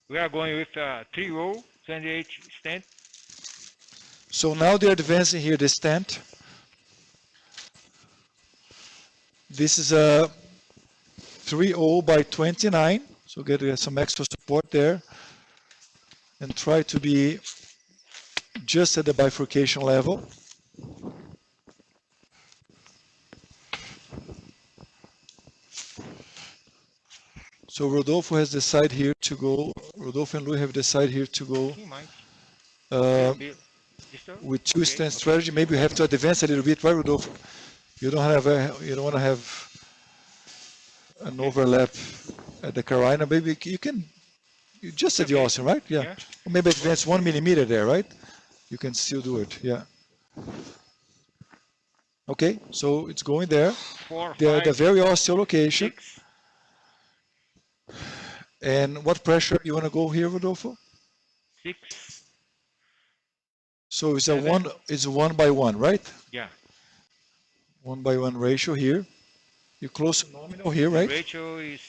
We are going with a 3-row 28 stent. So now they're advancing here the stent. This is a 3.0 by 29. So get some extra support there. And try to be just at the bifurcation level. So Rodolfo has decided here to go, Rodolfo and Louis have decided here to go with two-stand strategy. Maybe you have to advance a little bit, right, Rodolfo? You don't want to have an overlap at the carina. Maybe you can, just at the ostium, right? Yeah. Or maybe advance 1 millimeter there, right? You can still do it, yeah. Okay, so it's going there. They're at the very ostial location. 6. And what pressure you want to go here, Rodolfo? 6, So it's 7. it's 1:1, right? Yeah. 1:1 ratio here. You're close to nominal here, The right? ratio is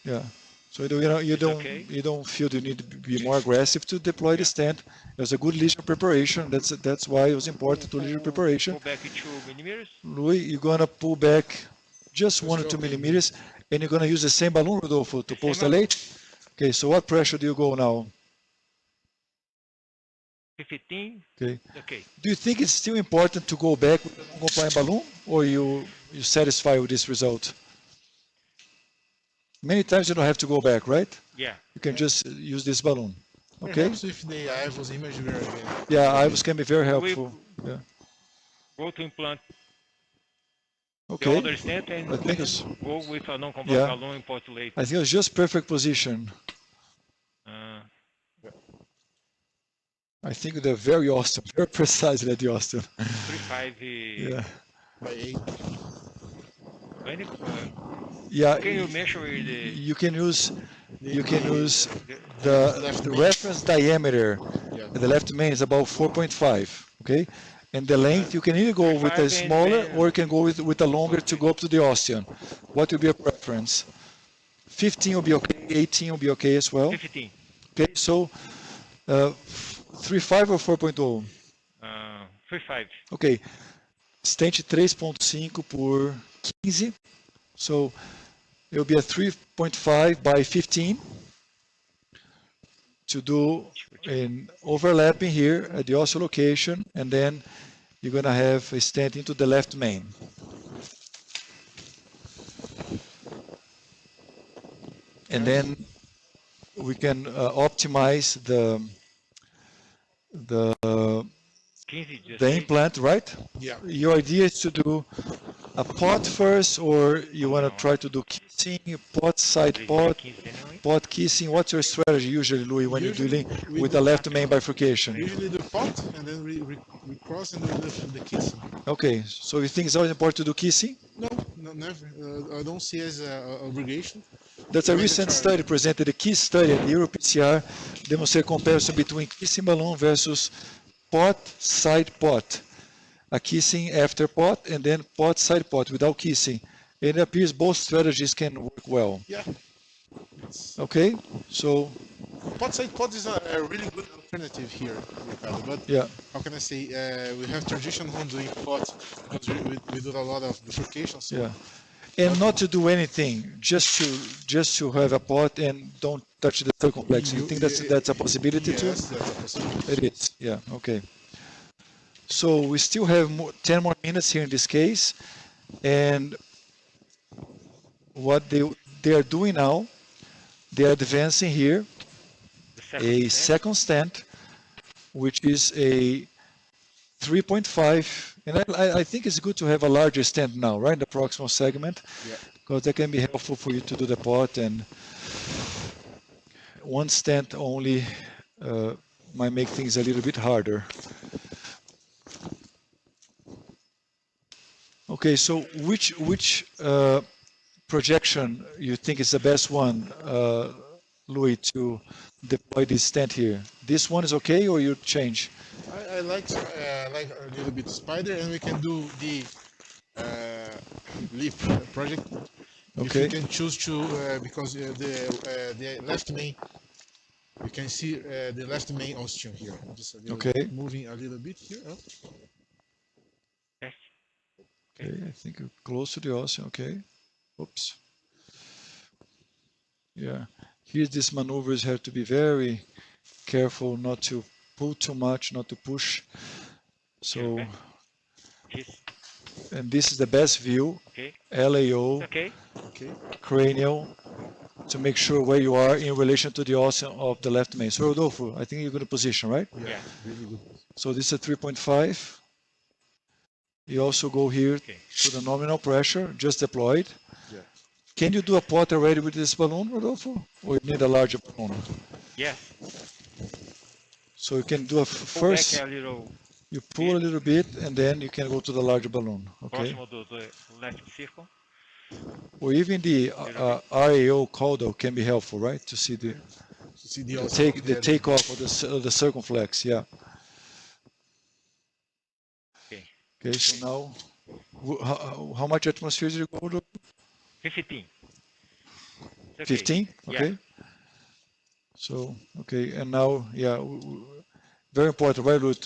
Yeah. So you It's don't okay. you don't feel you need to be more aggressive to deploy the Yeah. stent. There's a good lesion preparation. That's why it was important to lesion preparation. Pull back 2 millimeters. Louis, you're gonna pull back just 1 or 2 okay. millimeters, and you're gonna use the same balloon, Rodolfo, to The same postulate. Okay. So what pressure do you go now? 15. Okay. Okay. Do you think it's still important to go back with a non-compliant balloon, or you satisfied with this result? Many times you don't have to go back, right? Yeah. You can just use this balloon. Okay? Perhaps if the IVUS image were again. Yeah, IVUS can be very We helpful. Yeah. go to implant the Okay. other stent and I think it's go with a non-compliant yeah. balloon and postulate. I think it's just perfect position. Uh, I think they're very Austin, very precisely at the Austin. 3.5. Yeah. By 8. 20. Yeah. Can you measure the You can use the the reference diameter. Yeah. The left main is about 4.5. Okay. And the length you can either go with a 3.5 and smaller then- or you can go with a longer to go up to the Osteon. What would be your preference? 15 will be okay, 18 will be okay as well. 15? Okay, so 3.5 or 4.0? 3.5. Ok, stent 3.5 por 15. So it'll be a 3.5 by 15 to do an overlapping here at the osteo location, and then you're gonna have a stent into the left main. And then we can optimize the 15 just the say. implant, right? Yeah. Your idea is to do a pot first, or you want to No. try to do kissing, pot, side This is pot, 15 anyway. pot kissing. What's your strategy usually, Louis, when Usually you're dealing we with do the left main bifurcation? Usually the pot, and then we cross and do the kissing. Okay, so you think it's always important to do kissing? No, no never. I don't see as a obligation. That's a Mandatory. recent study presented, a key study at the Euro PCI, demonstrated comparison between kissing balloon versus pot, side pot. A kissing after pot and then pot, side pot without kissing. It appears both strategies can work well. Yeah. Okay, so Pot side pot is a really good alternative here, Ricardo. But yeah, how can I say? We have tradition on doing pot because we do a lot of bifurcation. So yeah. And not to do anything, just to have a pot and don't touch the circumflex. You think that's a possibility too? yes, that's a possibility. It is, yeah, okay. So we still have 10 more minutes here in this case, and what they are doing now, they are advancing here The second a stent. second stent, which is a 3.5, and I think it's good to have a larger stent now, right, in the proximal segment, Yeah. because that can be helpful for you to do the pot, and one stent only might make things a little bit harder. Okay, so which projection you think is the best one, Louis, to deploy this stent here? This one is okay, or you change? I like a little bit spider, and we can do the leaf project. If Okay. you can choose to because the left main, you can see the left main osteum here. Just a little Okay. moving a little bit here. Up. Yes. Okay, I think you're close to the ocean. Okay. Oops. Yeah. Here, these maneuvers have to be very careful not to pull too much, not to push. So, Okay. This. and this is the best view, Okay. LAO, Okay. Okay. cranial, to make sure where you are in relation to the ocean of the left main. So, Rodolfo, I think you're good position, right? Yeah. Really good. So this is a 3.5. You also go here Okay. to the nominal pressure, just deployed. Yeah. Can you do a pot already with this balloon, Rodolfo? Or you need a larger balloon? Yes. So you can do a Pull first, back a little you pull a little bit, and then you can go to the larger balloon, okay? próximo do left circle. or even the RAO caudal can be helpful, right? To see the See the takeoff of the circumflex, yeah. Okay. Okay, so now, how much atmosphere did you go to? 15. It's okay. 15, okay. Yeah. So, okay, and now, yeah, very important, right, Ruth?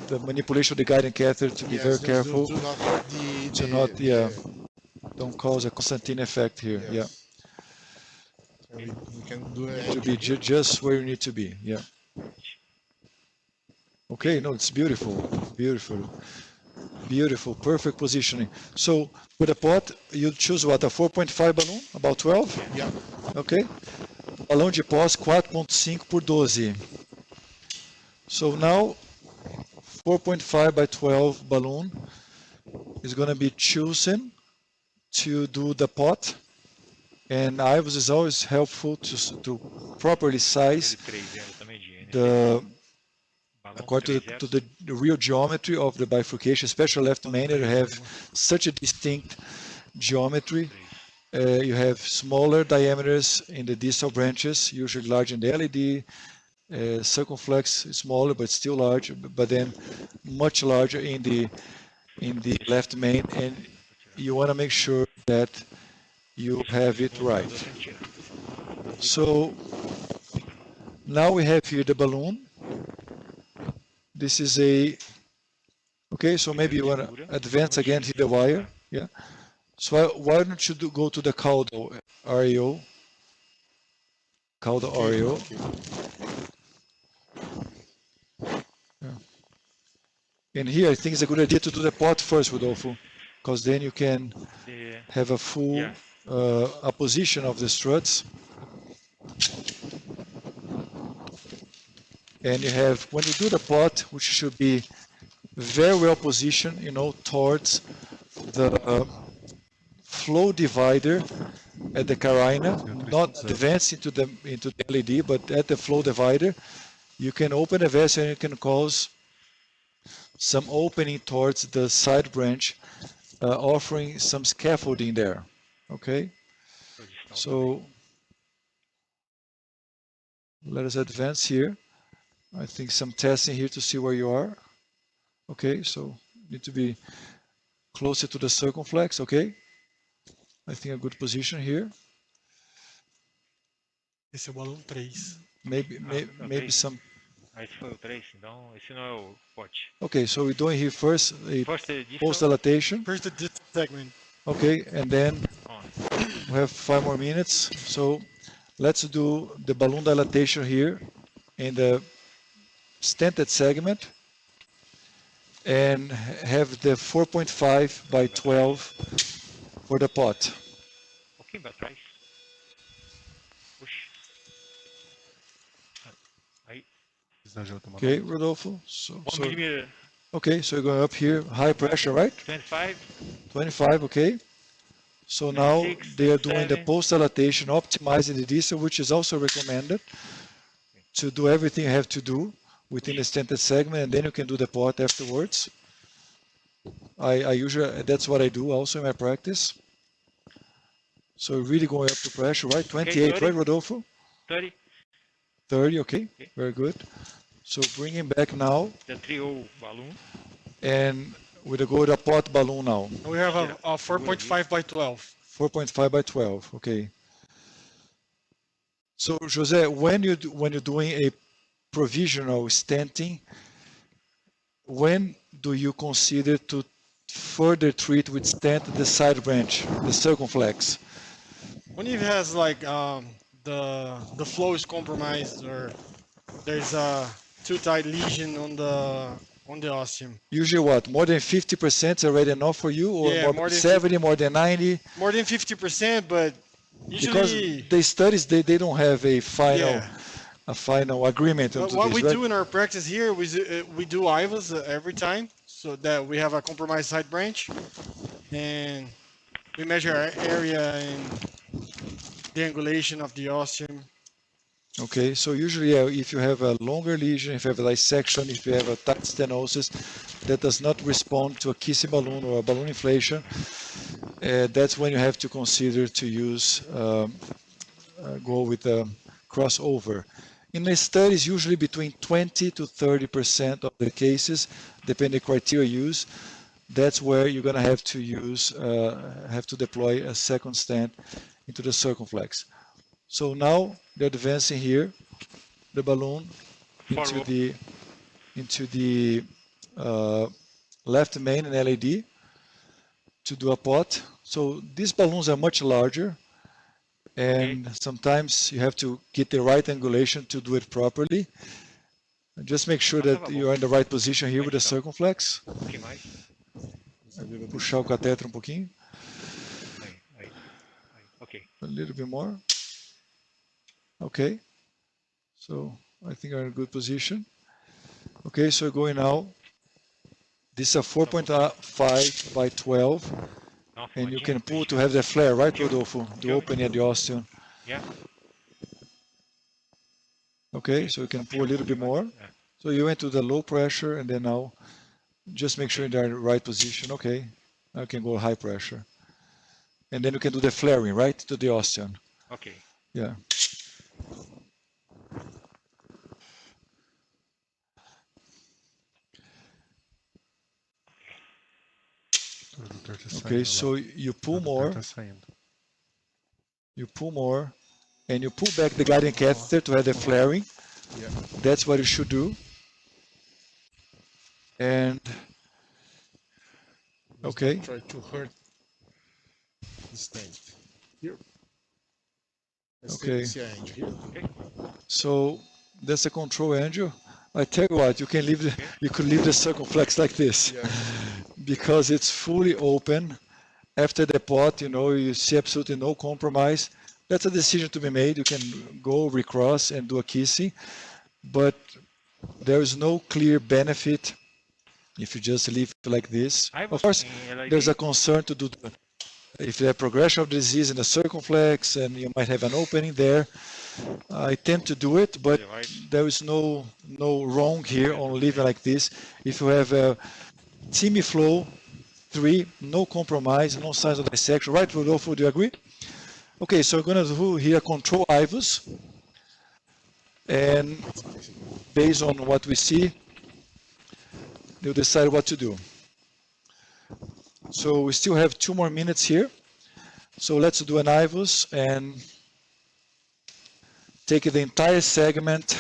The manipulation of the guiding catheter to be very careful. Do not hurt the, To not, yeah, don't cause a Constantine effect here, yeah. So we can do You it. need to be just where you need to be, yeah. Okay, no, it's beautiful, beautiful, beautiful, perfect positioning. So with a pot, you choose what, a 4.5 balloon, about 12? Yeah. Ok? Balão de pós 4.5 por 12. So now 4.5 by 12 balloon is going to be chosen to do the pot, and IVUS is always helpful to properly size the according to the real geometry of the bifurcation, especially left main, you have such a distinct geometry. You have smaller diameters in the distal branches, usually large in the LED. Circumflex is smaller, but still large, but then much larger in the left main, and you want to make sure that you have it right. So now we have here the balloon. This is a, okay, so maybe you want to advance again to the wire, yeah. So why don't you go to the caudal RAO, caudal RAO. Yeah. And here I think it's a good idea to do the pot first, Rodolfo, because then you can have a full apposition of the struts. And you have, when you do the pot, which should be very well positioned, you know, towards the flow divider at the carina, not advance into the LED, but at the flow divider, you can open a vessel and you can cause some opening towards the side branch, offering some scaffolding there. Okay, so let us advance here. I think some testing here to see where you are. Okay, so need to be closer to the circumflex. Okay, I think a good position here. Esse é o balão 3. Maybe some. Esse foi o 3, então esse não é o pote. Okay, so we're doing here first a post dilatation. First the distal segment. Okay, and then we have 5 more minutes. So let's do the balloon dilatation here in the stented segment and have the 4.5 by 12 for the pot. Um pouquinho para trás. Puxa. Aí. Okay, Rodolfo. So, 1 millimeter. okay, so you're going up here, high pressure, right? 25. 25, okay. So now they are doing the post dilatation, optimizing the distal, which is also recommended to do everything you have to do within the stented segment, and then you can do the pot afterwards. I usually, that's what I do also in my practice. So really going up to pressure, right? 28, right, Rodolfo? 30. 30, okay, very good. So bringing back now. The trio balloon. And we're going to go to a pot balloon now. We have a 4.5 by 12. 4.5 by 12, okay. So Jose, when you're doing a provisional stenting, when do you consider to further treat with stent the side branch, the circumflex? When it has like the flow is compromised or there's a too tight lesion on the ostium. Usually what, more than 50% is already enough for you, or more than 70, more than 90? More than 50%, but usually... Because the studies, they don't have a final agreement. But what we do in our practice here, we do IVUS every time, so that we have a compromised side branch, and we measure our area and the angulation of the ostium. Okay, so usually if you have a longer lesion, if you have a dissection, if you have a tight stenosis that does not respond to a kissing balloon or a balloon inflation, that's when you have to consider to use, go with a crossover. In the studies, usually between 20 to 30% of the cases, depending on the criteria used, that's where you're going to have to use, have to deploy a second stent into the circumflex. So now they're advancing here, the balloon into the left main and LAD to do a pot. So these balloons are much larger, and sometimes you have to get the right angulation to do it properly. And just make sure that you are in the right position here with the circumflex. Puxar o catéter pouquinho. Okay. A little bit more. Okay. So I think you're in a good position. Okay, so going now. This is a 4.5 by 12. And you can pull to have the flare, right, Rodolfo? The opening at the osteon. Yeah. Okay, so you can pull a little bit more. So you went to the low pressure, and then now just make sure they're in the right position. Okay, now you can go high pressure. And then you can do the flaring, right, to the osteon. Okay. Yeah. Okay, so you pull more. You pull more, and you pull back the guiding catheter to have the flaring. Yeah. That's what you should do. And okay. Try to hurt the stent here. Okay. PCI angel here. Okay. So that's a control angel. I tell you what, you can leave the, you could leave the circumflex like this, Yeah. because it's fully open. After the pot, you know, you see absolutely no compromise. That's a decision to be made. You can go recross and do a kissing, but there is no clear benefit if you just leave it like this. Of course, there's a concern to do if there's progression of disease in the circumflex and you might have an opening there. I tend to do it, but there is no wrong here on leaving like this. If you have a semi-flow 3, no compromise, no signs of dissection. Right, Rodolfo, do you agree? Okay, so we're going to do here control IVUS. And based on what we see, they'll decide what to do. So we still have 2 more minutes here. So let's do an IVUS and take the entire segment.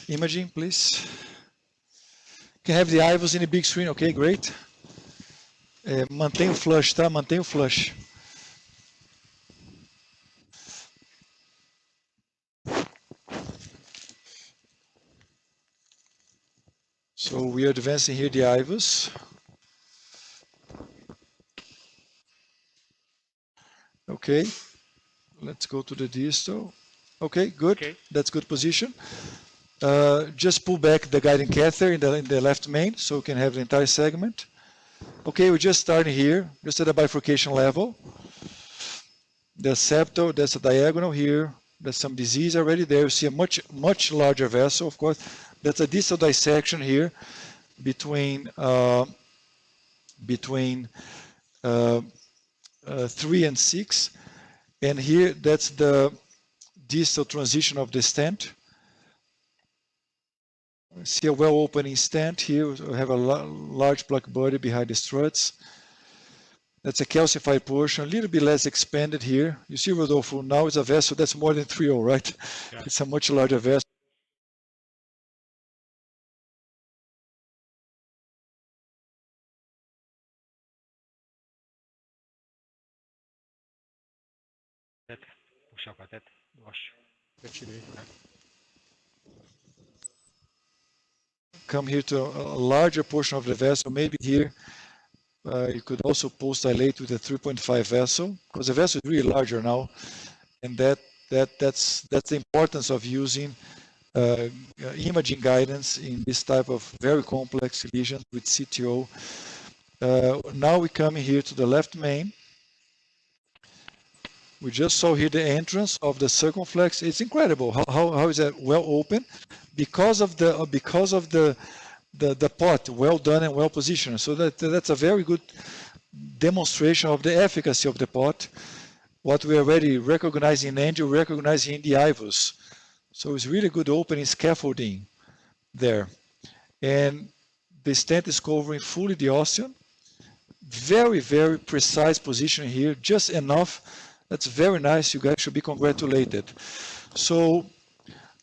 Imaging, please. You can have the IVUS in the big screen. Okay, great. Mantenha o flush, tá? Mantenha o flush. So we are advancing here the IVUS. Okay, let's go to the distal. Okay, good. Okay. That's good position. Just pull back the guiding catheter in the left main so we can have the entire segment. Okay, we're just starting here, just at the bifurcation level. The septal, that's a diagonal here. There's some disease already there. You see a much larger vessel, of course. That's a distal dissection here between 3 and 6. And here, that's the distal transition of the stent. See a well-opening stent here. We have a large plaque body behind the struts. That's a calcified portion, a little bit less expanded here. You see, Rodolfo, now it's a vessel that's more than 3.0, right? Yeah. It's a much larger vessel. Puxar o cateter, eu acho. Eu tirei. Come here to a larger portion of the vessel. Maybe here you could also post dilate with a 3.5 vessel, because the vessel is really larger now, and that's the importance of using imaging guidance in this type of very complex lesions with CTO. Now we come here to the left main. We just saw here the entrance of the circumflex. It's incredible how is that well open because of the pot, well done and well positioned. So that's a very good demonstration of the efficacy of the pot. What we already recognize in angio, recognize in the IVUS. So it's really good opening scaffolding there. And the stent is covering fully the ostium. Very, very precise position here, just enough. That's very nice. You guys should be congratulated. So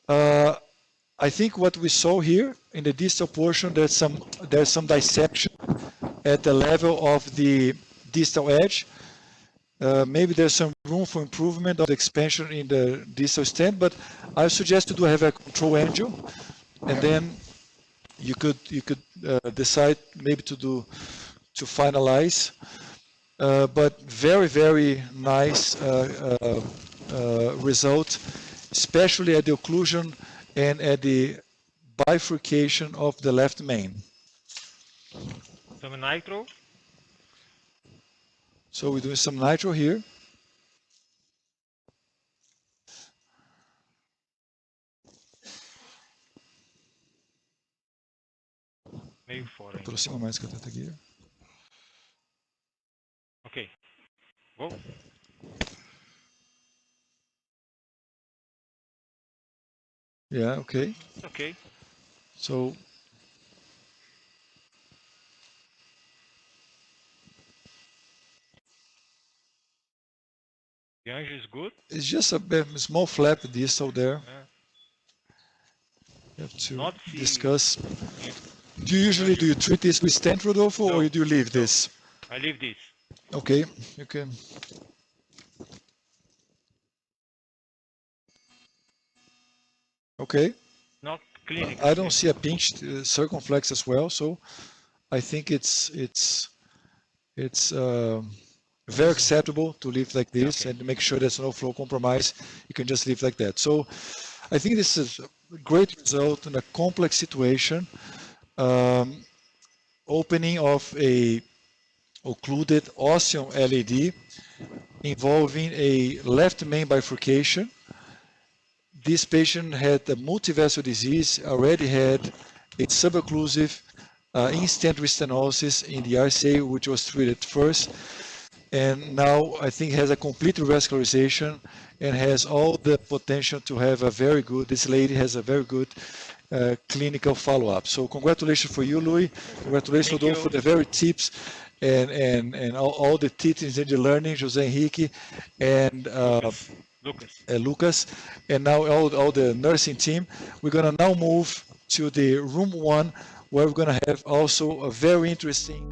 I think what we saw here in the distal portion, there's some dissection at the level of the distal edge. Maybe there's some room for improvement of the expansion in the distal stent, but I suggest to have a control angio, and then you could decide maybe to finalize. But very, very nice result, especially at the occlusion and at the bifurcation of the left main. Some nitro. So we're doing some nitro here. Meio fora ainda. Aproxima mais que eu tento aqui. Ok. Go. Yeah, okay. Ok. So The angio is good. it's just a small flap distal there. You have to Not see- discuss. Do you treat this with stent, Rodolfo, No. or do you leave this? I leave this. Okay, you can. Okay, Not clinical. I don't see a pinched circumflex as well, so I think it's very acceptable to leave like this Okay. and to make sure there's no flow compromise. You can just leave like that. So I think this is a great result in a complex situation. Opening of a occluded ostium LAD involving a left main bifurcation. This patient had a multivessel disease, already had a subocclusive in-stent restenosis in the RCA, which was treated first. And now I think has a complete revascularization and has all the potential to have a very good, this lady has a very good clinical follow-up. So congratulations for you, Louis. Congratulations, Thank you. Rodolfo, for the very tips and all the teachings and the learning, Jose Henrique and Lucas, and now all the nursing team. We're gonna now move to the room 1, where we're gonna have also a very interesting